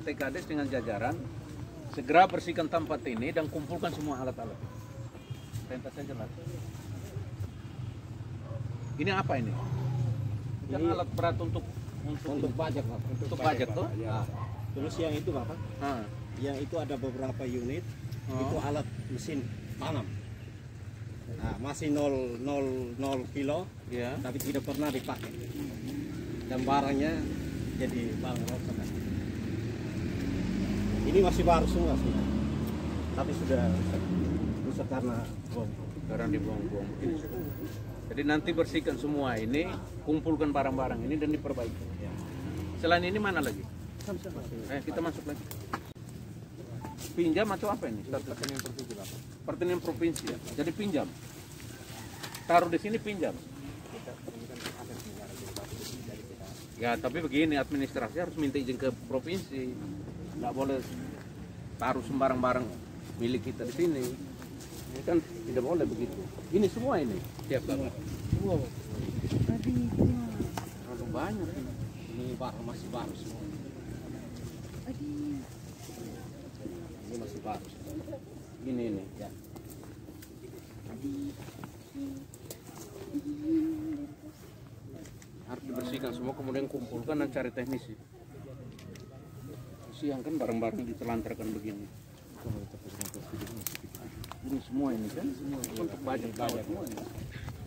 TKD dengan jajaran segera bersihkan tempat ini dan kumpulkan semua alat-alat. Perintah saja lah. Ini apa ini? Ini alat berat untuk pajak, Pak. Untuk pajak tuh? Ya. Terus yang itu, Bapak. Yang itu ada beberapa unit. Itu alat mesin tanam. Nah, masih 0 kilo, ya, tapi tidak pernah dipakai. Dan barangnya jadi barang rosak. Ini masih baru semua sih, tapi sudah rusak karena dibuang-buang. Jadi nanti bersihkan semua ini, kumpulkan barang-barang ini dan diperbaiki. Selain ini mana lagi? Kita masuk lagi. Pinjam atau apa ini? Pertanian provinsi ya. Jadi pinjam. Taruh di sini pinjam. Ya, tapi begini, administrasi harus minta izin ke provinsi. Nggak boleh taruh sembarang barang milik kita di sini. Ini kan tidak boleh begitu. Ini semua ini. Siap, Bapak. semua. Terlalu banyak ini. Ini barang masih baru semua. Ini masih baru. Ini ya. Harus dibersihkan semua, kemudian kumpulkan dan cari teknisi. Siang kan barang-barang ditelantarkan begini. Ini semua ini kan untuk banyak semua ini.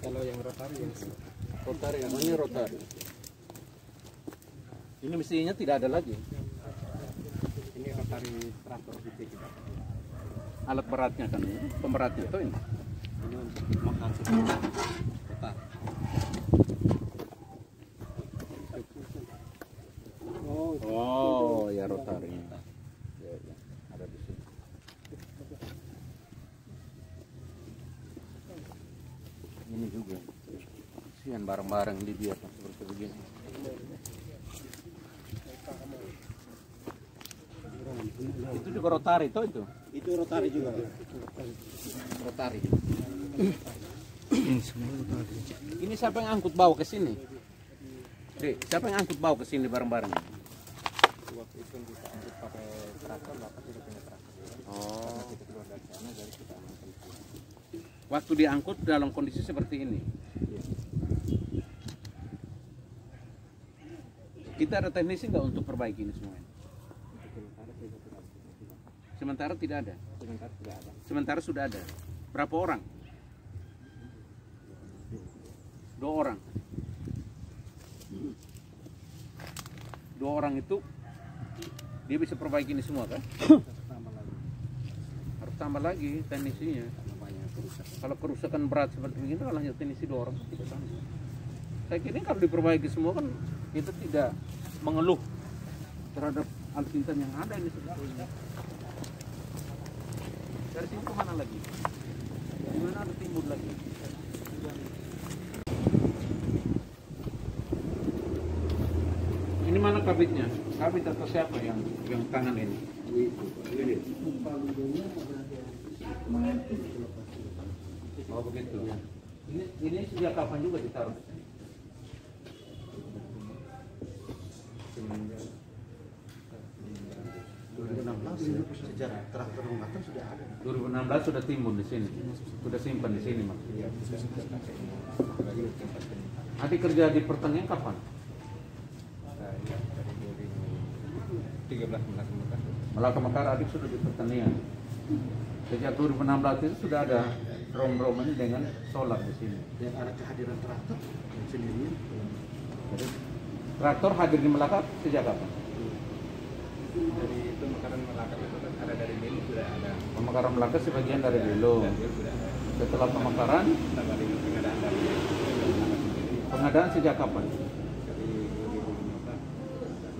Kalau yang rotari Namanya rotari. Ini mestinya tidak ada lagi. ini rotari traktor gitu. Alat beratnya kan, pemberatnya itu ini. Ini untuk makan rotari. Oh, ya rotari. Ya, ada di sini. Ini juga. Kasihan barang-barang dibiarkan seperti begini. Itu juga rotari itu. Itu rotari juga. Rotari. Ini semua rotari. Ini siapa yang angkut bawa ke sini? Dek, siapa yang angkut bawa ke sini barang-barang? Waktu itu kita angkut pakai traktor, Bapak tidak punya traktor. Oh. Kita keluar dari sana, jadi kita amankan. Waktu diangkut dalam kondisi seperti ini. Iya. Kita ada teknisi nggak untuk perbaiki ini semua? Sementara tidak ada. Sementara sudah ada. Berapa orang? 2 orang. 2 orang itu dia bisa perbaiki ini semua kan? Harus tambah lagi teknisinya. Kalau kerusakan berat seperti ini, kalau hanya teknisi 2 orang tidak sanggup. Saya kira kalau diperbaiki semua kan kita tidak mengeluh terhadap alutsista yang ada ini sebetulnya. Dari sini ke mana lagi? Di mana ada timbul lagi? Ini mana kabitnya? Kabit atau siapa yang tangan ini? Oh begitu. Ini sejak kapan juga ditaruh? Sejak traktor mengatakan sudah ada. 2016 sudah timbun di sini, sudah simpan di sini mas. Adik kerja di pertanian kapan? Dari 2013 Melaka Mekar adik sudah di pertanian. Sejak 2016 itu sudah ada rom-rom ini dengan solar di sini. yang ada kehadiran traktor sendirian. Jadi traktor hadir di Melaka sejak kapan? Dari itu makanan Melaka itu kan ada dari Belu sudah ada. Pemekaran Melaka sebagian dari Belo. Setelah pemekaran, pengadaan sejak kapan? Dari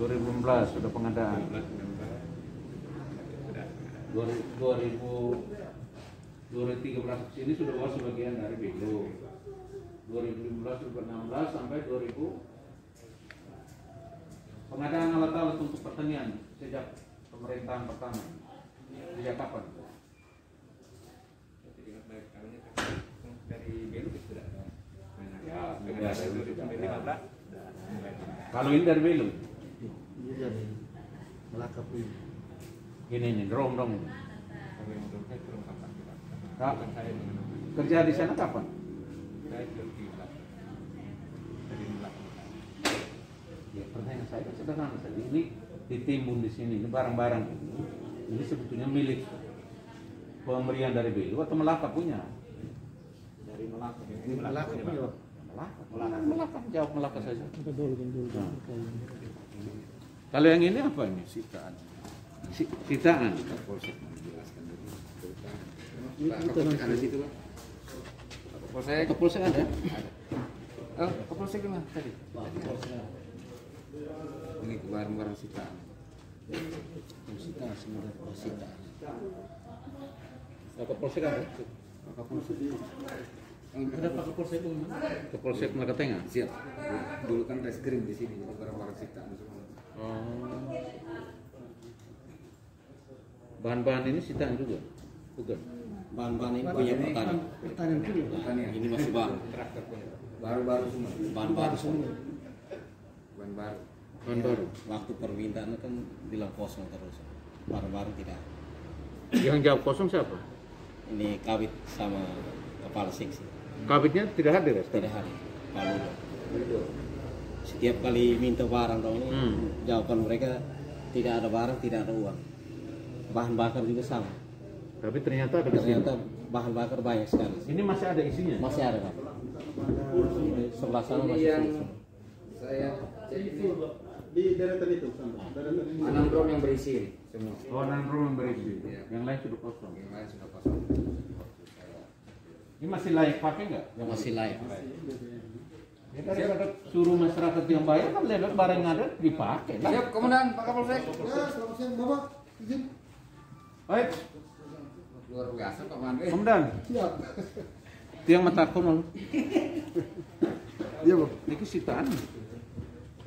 2015 sudah pengadaan. 2013 sini sudah bawa sebagian dari Belo. 2015, 2016 sampai 2000 pengadaan alat-alat untuk pertanian sejak pemerintahan pertama. Sejak kapan? dari Belu sudah ada. Ya, Dari 2015 kalau ini dari Belo. Ini nih, drum ini. Kak, kerja di sana kapan? Ya, pertanyaan saya kan sederhana saja. Ini ditimbun di sini, ini barang-barang ini sebetulnya milik pemberian dari BU atau Melaka punya? Dari Melaka. Melaka punya. Melaka, jawab Melaka saja. Kalau yang ini apa ini? Sitaan. Sitaan. Ada situ, Pak. Kapolsek ada? Oh, Kapolsek gimana tadi? Ini barang-barang sitaan. Sitaan sebenarnya sitaan. Kapolsek ada? Kapolsek. Ada Pak Kapolsek itu? Kapolsek Melaka Tengah. Siap. Dulu kan reskrim di sini, jadi barang-barang sitaan semua. Oh. Bahan-bahan ini sitaan juga? Bukan? Bahan-bahan ini punya petani. Pertanian. Ini masih baru. Baru-baru semua. Bahan baru semua. Bahan baru. Bahan baru? Waktu permintaan kan bilang kosong terus. Baru-baru tidak. Yang jawab kosong siapa? Ini Kabit sama kepala seksi. Kabitnya tidak hadir ya? Tidak hadir. Kalau setiap kali minta barang dong ini jawaban mereka tidak ada barang, tidak ada uang. Bahan bakar juga sama. Tapi ternyata ada di sini. Ternyata bahan bakar banyak sekali. Ini masih ada isinya? Masih ada Pak. Di sebelah sana Ini masih yang semua. saya cek ini Di deretan itu, 6 drum yang berisi semua. Oh, 6 room yang berisi. Iya. Yang lain sudah kosong. Yang lain sudah kosong. Ini masih layak pakai nggak? Yang masih layak. Ya daripada suruh masyarakat yang bayar kan lebih barang yang ada dipakai lah. Siap, Komandan Pak Kapolsek. Ya, selamat siang Bapak. Izin. Baik, Luar biasa Pak Mandri. Komandan. Siap. Tiang mata kono. Iya, Bang. Ini sitaan.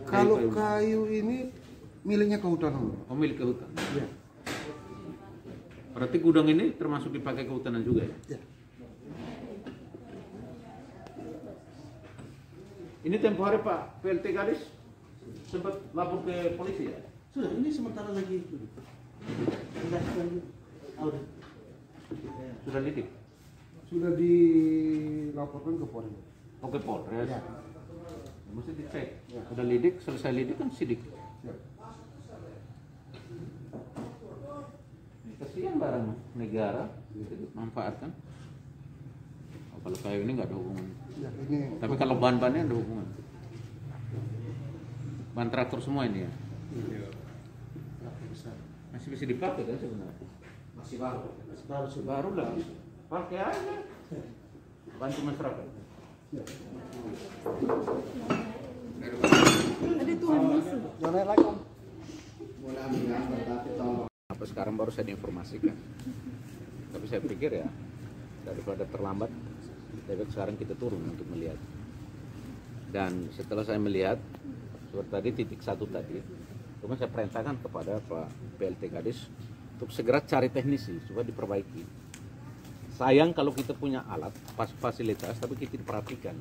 Kalau kayu ini miliknya kehutanan. Oh, milik kehutanan. Iya. Berarti gudang ini termasuk dipakai kehutanan juga ya? Iya. Ini tempo hari Pak PLT Gadis sempat lapor ke polisi ya? Sudah, ini sementara lagi itu. Audit. Sudah lidik? Sudah dilaporkan ke Polri. Oke Polres. Ya. Mesti dicek. Ya. Sudah lidik, selesai lidik kan sidik. Siap. Ini kasihan barang negara, gitu, manfaatkan. Oh, kalau kayu ini nggak ada hubungan. Ya, ini Tapi kalau bahan-bahannya ada hubungan. Bahan traktor semua ini ya. laku besar. Masih bisa dipakai kan sebenarnya? Masih baru. Masih baru sudah. Baru lah. Pakai aja. Bantu masyarakat. Siap. Jangan lagi. Apa sekarang baru saya diinformasikan. Tapi saya pikir ya daripada terlambat, lebih baik sekarang kita turun untuk melihat. Dan setelah saya melihat seperti tadi titik 1 tadi, kemudian saya perintahkan kepada Pak PLT Gadis untuk segera cari teknisi supaya diperbaiki. Sayang kalau kita punya alat, fasilitas, tapi kita diperhatikan.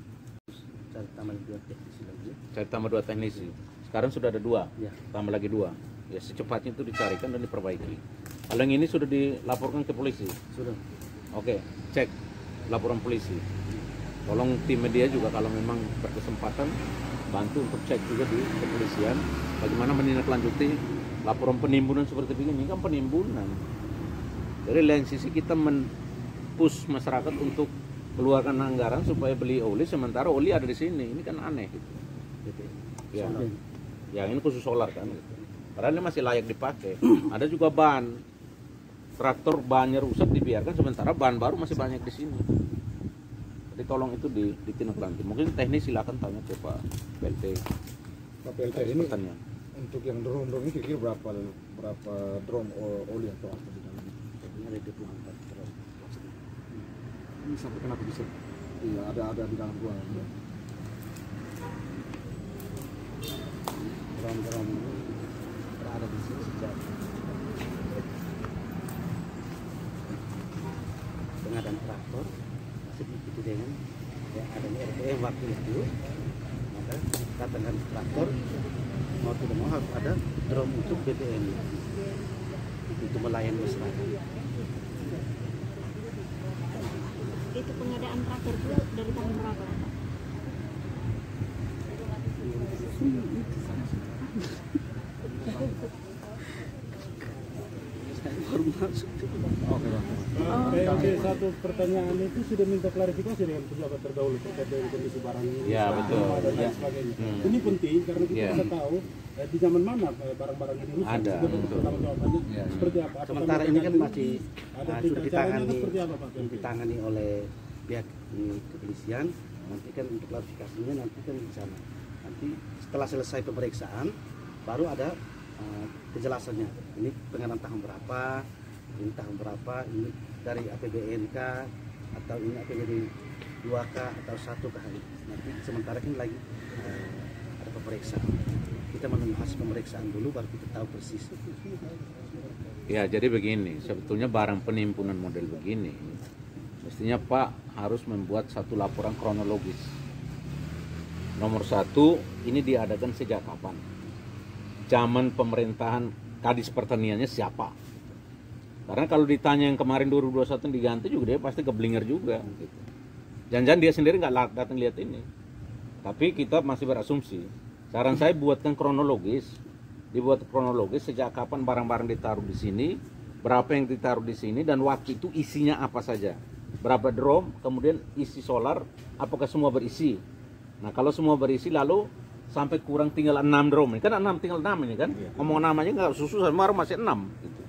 Cari tambah 2 teknisi lagi. Cari tambah 2 teknisi. Sekarang sudah ada 2, Ya. tambah lagi 2. Ya secepatnya itu dicarikan dan diperbaiki. Kalau yang ini sudah dilaporkan ke polisi. Sudah. Oke, cek laporan polisi. Tolong tim media juga kalau memang berkesempatan bantu untuk cek juga di kepolisian bagaimana menindaklanjuti laporan penimbunan seperti begini. Ini kan penimbunan. Jadi lain sisi kita push masyarakat untuk keluarkan anggaran supaya beli oli, sementara oli ada di sini. Ini kan aneh gitu. Ya. Ya ini khusus solar kan. Gitu. Padahal ini masih layak dipakai. Ada juga ban traktor bannya rusak dibiarkan, sementara bahan baru masih banyak di sini. Jadi tolong itu ditindaklanjuti. Mungkin teknis silakan tanya ke Pak PLT. Pak PLT ini Pertanyaan. untuk yang drone ini kira-kira berapa drone oli yang telah di dalam? Ada 24 drum. Ini sampai kenapa bisa? Iya, ada di dalam ruangan. Drum ini Ada di sini sejak pengadaan traktor sedikit dengan ya adanya RPM waktu itu, maka katakan traktor mau tidak mau harus ada drum untuk BBM. untuk melayani masyarakat. Itu pengadaan traktor itu dari tahun berapa, Pak? Oke, satu pertanyaan itu sudah minta klarifikasi dengan pejabat terdahulu terkait dengan kondisi barang ini. Ya, betul. Dan Ya. sebagainya. Ini penting karena kita bisa tahu di zaman mana barang-barang ini rusak. Ada, Juga betul. pertanggungjawabannya seperti apa. Apakah Sementara ini kan masih ada sudah ditangani, seperti apa, Pak? ditangani oleh pihak kepolisian. Nanti kan untuk klarifikasinya nanti kan di sana. Nanti setelah selesai pemeriksaan baru ada kejelasannya. Ini pengadaan tahun berapa, ini tahun berapa, ini dari APBNK atau ini APBD 2K atau 1K. Nanti sementara kan lagi ada pemeriksaan. Kita menunggu hasil pemeriksaan dulu baru kita tahu persis. Ya, jadi begini, sebetulnya barang penimbunan model begini, mestinya Pak harus membuat satu laporan kronologis. Nomor satu, ini diadakan sejak kapan? Zaman pemerintahan Kadis Pertaniannya siapa? Karena kalau ditanya yang kemarin 2021 diganti juga dia pasti keblinger juga. Gitu. Jangan-jangan dia sendiri nggak datang lihat ini. Tapi kita masih berasumsi. Saran saya buatkan kronologis. Dibuat kronologis sejak kapan barang-barang ditaruh di sini, berapa yang ditaruh di sini, dan waktu itu isinya apa saja. Berapa drum, kemudian isi solar, apakah semua berisi. Nah kalau semua berisi lalu sampai kurang tinggal 6 drum. Ini kan 6 tinggal 6 ini kan. Ngomong namanya nggak susu sama masih 6. Gitu.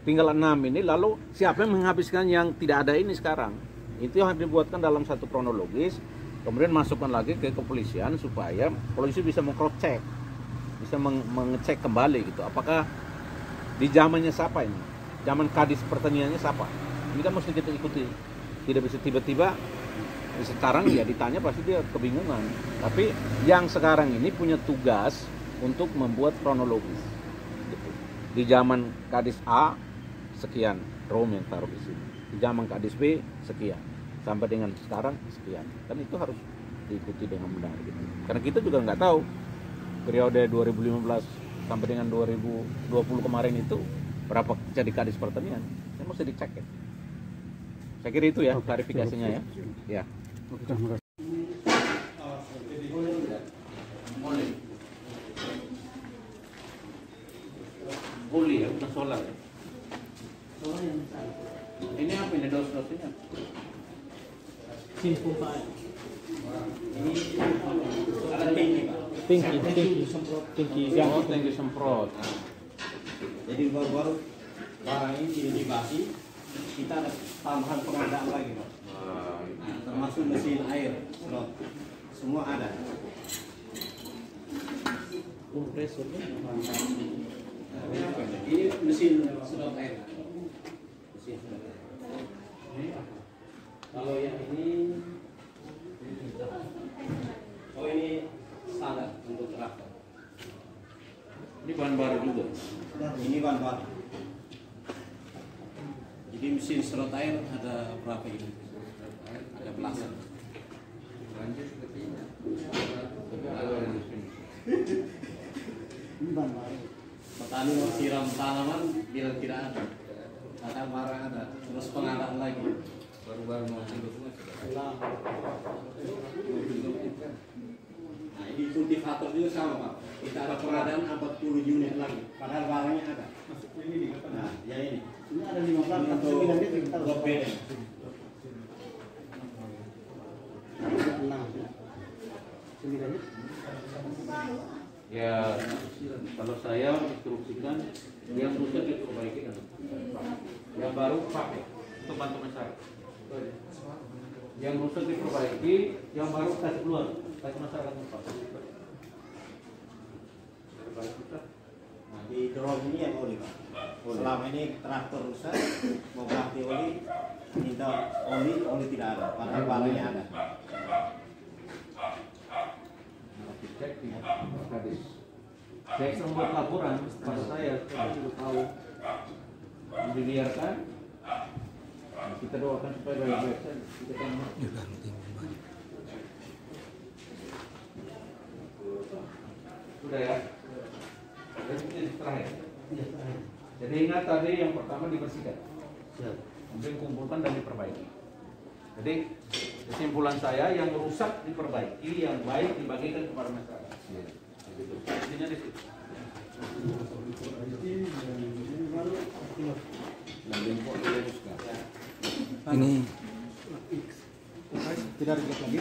Tinggal 6 ini lalu siapa yang menghabiskan yang tidak ada ini sekarang. Itu yang harus dibuatkan dalam satu kronologis. Kemudian masukkan lagi ke kepolisian supaya polisi bisa meng-cross check. Bisa mengecek kembali gitu. Apakah di zamannya siapa ini? Zaman Kadis Pertaniannya siapa? Ini kan mesti kita ikuti. Tidak bisa tiba-tiba sekarang ya ditanya pasti dia kebingungan. Tapi yang sekarang ini punya tugas untuk membuat kronologis. Gitu. Di zaman Kadis A sekian drum yang taruh di sini. Di zaman Kadis B sekian. Sampai dengan sekarang sekian. Kan itu harus diikuti dengan benar gitu. Karena kita juga nggak tahu periode 2015 sampai dengan 2020 kemarin itu berapa jadi Kadis Pertanian. Saya mesti dicek ya. Saya kira itu ya klarifikasinya ya. Ya. Terima kasih. Boleh ya, bukan solar ya. Ini apa ini dos-dosnya? Simple Pak. Ini ada tinggi Pak. Tinggi. Oh, tinggi semprot. Jadi baru-baru barang ini dibasi, kita ada tambahan pengadaan lagi Pak. Nah, termasuk mesin air, semua ada. Ini mesin sedot air. Mesin sedot air. Kalau yang ini, oh ini standar untuk traktor. Ini bahan baru juga. Ini bahan baru. Jadi mesin sedot air ada berapa ini? Ada belasan. Petani mau siram tanaman bilang tidak ada. Ada barang ada. Terus pengadaan lagi. Baru-baru mau Nah ini kultivator juga sama Pak. Kita ada pengadaan 40 unit lagi. Padahal barangnya ada. Nah ya ini. Ini ada 15 atau 9 meter kita Blok bedeng. Ya, kalau saya instruksikan yang rusak diperbaiki kan. Yang baru pakai untuk bantu masyarakat. Yang rusak diperbaiki, yang baru kasih keluar, kasih masyarakat tempat. Nah di drone ini yang oli Pak. Selama ini traktor rusak, mau ganti oli, minta oli tidak ada. Padahal barangnya ada. Cek di Kadis. Saya bisa membuat laporan pada saya sudah tahu dibiarkan. Nah, kita doakan supaya baik-baik saja. Kita kan sudah ya. Ini terakhir. Iya, Jadi ingat tadi yang pertama dibersihkan, Siap. kemudian kumpulkan dan diperbaiki. Jadi kesimpulan saya yang rusak diperbaiki, yang baik dibagikan kepada masyarakat. Begitu. Intinya di situ. Ini Tidak ada lagi.